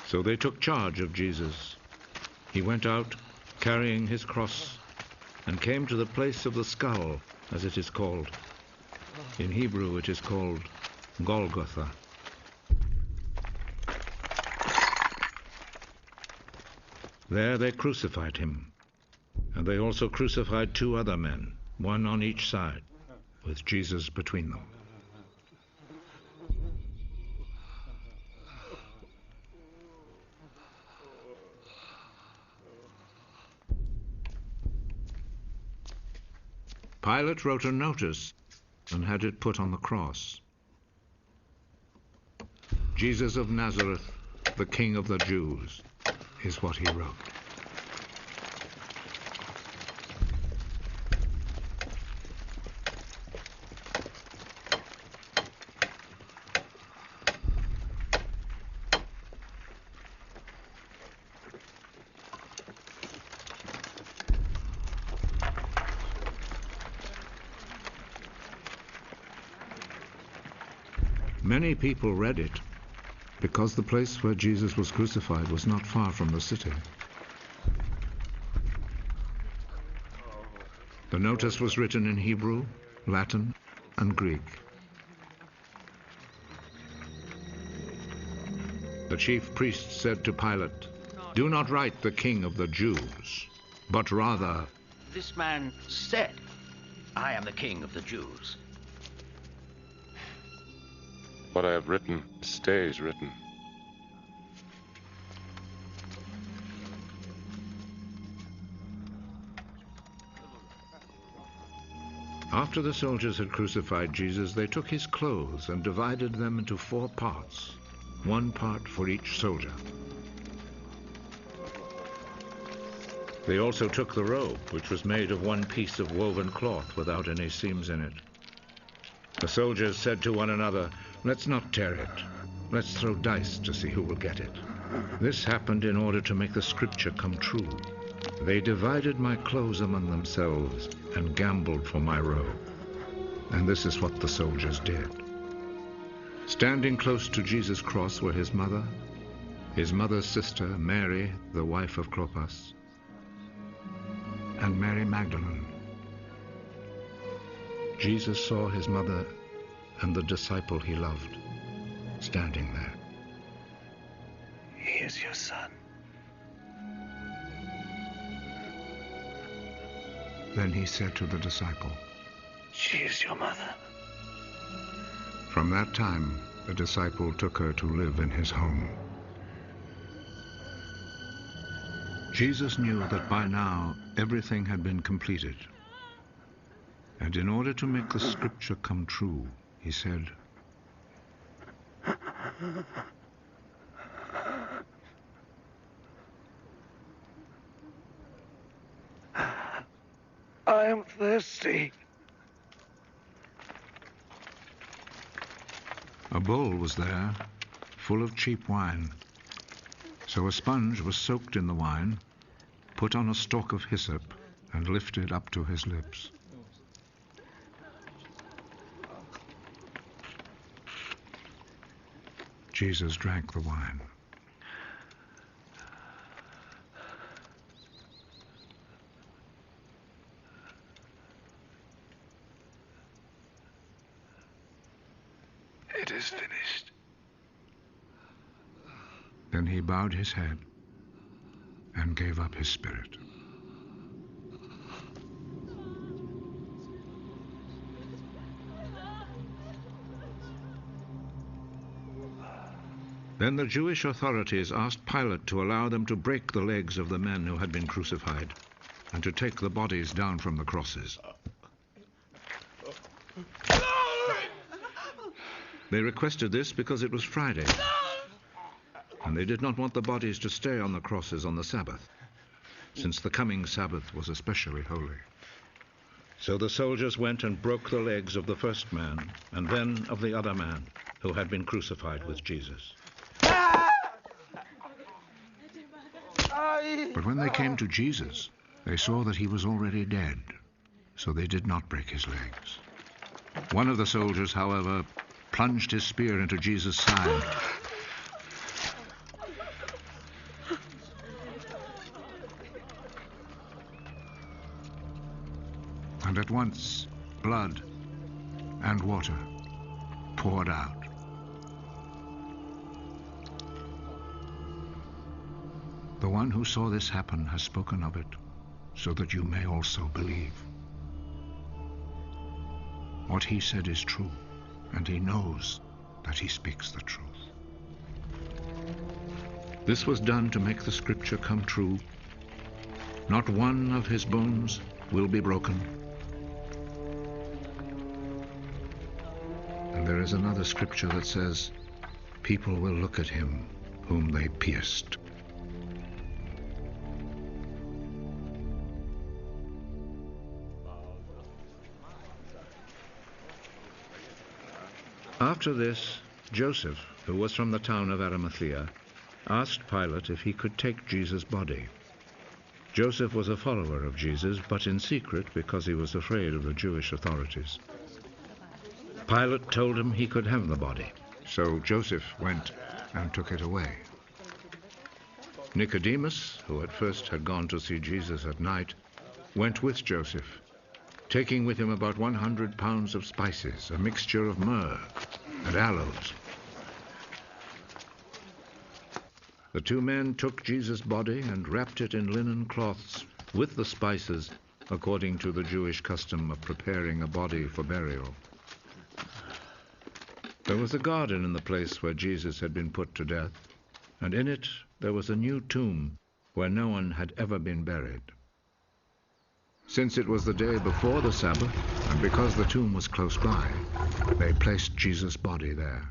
So they took charge of Jesus. He went out carrying his cross and came to the place of the skull, as it is called. In Hebrew it is called Golgotha. There they crucified him, and they also crucified 2 other men, one on each side, with Jesus between them. Pilate wrote a notice and had it put on the cross. Jesus of Nazareth, the King of the Jews, is what he wrote. Many people read it because the place where Jesus was crucified was not far from the city. The notice was written in Hebrew, Latin, and Greek. The chief priest said to Pilate, "Do not write the King of the Jews, but rather..." This man said, "I am the King of the Jews." What I have written stays written. After the soldiers had crucified Jesus, they took his clothes and divided them into 4 parts, 1 part for each soldier. They also took the robe, which was made of 1 piece of woven cloth without any seams in it. The soldiers said to one another, "Let's not tear it. Let's throw dice to see who will get it." This happened in order to make the scripture come true. They divided my clothes among themselves and gambled for my robe. And this is what the soldiers did. Standing close to Jesus' cross were his mother's sister, Mary, the wife of Clopas, and Mary Magdalene. Jesus saw his mother and the disciple he loved standing there. "He is your son." Then he said to the disciple, "She is your mother." From that time, the disciple took her to live in his home. Jesus knew that by now everything had been completed. And in order to make the scripture come true, he said, "I am thirsty." A bowl was there, full of cheap wine. So a sponge was soaked in the wine, put on a stalk of hyssop, and lifted up to his lips. Jesus drank the wine. "It is finished." Then he bowed his head and gave up his spirit. Then the Jewish authorities asked Pilate to allow them to break the legs of the men who had been crucified and to take the bodies down from the crosses. They requested this because it was Friday, and they did not want the bodies to stay on the crosses on the Sabbath, since the coming Sabbath was especially holy. So the soldiers went and broke the legs of the first man and then of the other man who had been crucified with Jesus. But when they came to Jesus, they saw that he was already dead, so they did not break his legs. One of the soldiers, however, plunged his spear into Jesus' side at once blood and water poured out. The one who saw this happen has spoken of it, so that you may also believe. What he said is true, and he knows that he speaks the truth. This was done to make the scripture come true. Not one of his bones will be broken. And there is another scripture that says, people will look at him whom they pierced. After this, Joseph, who was from the town of Arimathea, asked Pilate if he could take Jesus' body. Joseph was a follower of Jesus, but in secret because he was afraid of the Jewish authorities. Pilate told him he could have the body, so Joseph went and took it away. Nicodemus, who at first had gone to see Jesus at night, went with Joseph, taking with him about 100 pounds of spices, a mixture of myrrh and aloes. The two men took Jesus' body and wrapped it in linen cloths with the spices, according to the Jewish custom of preparing a body for burial. There was a garden in the place where Jesus had been put to death, and in it there was a new tomb where no one had ever been buried. Since it was the day before the Sabbath, and because the tomb was close by, they placed Jesus' body there.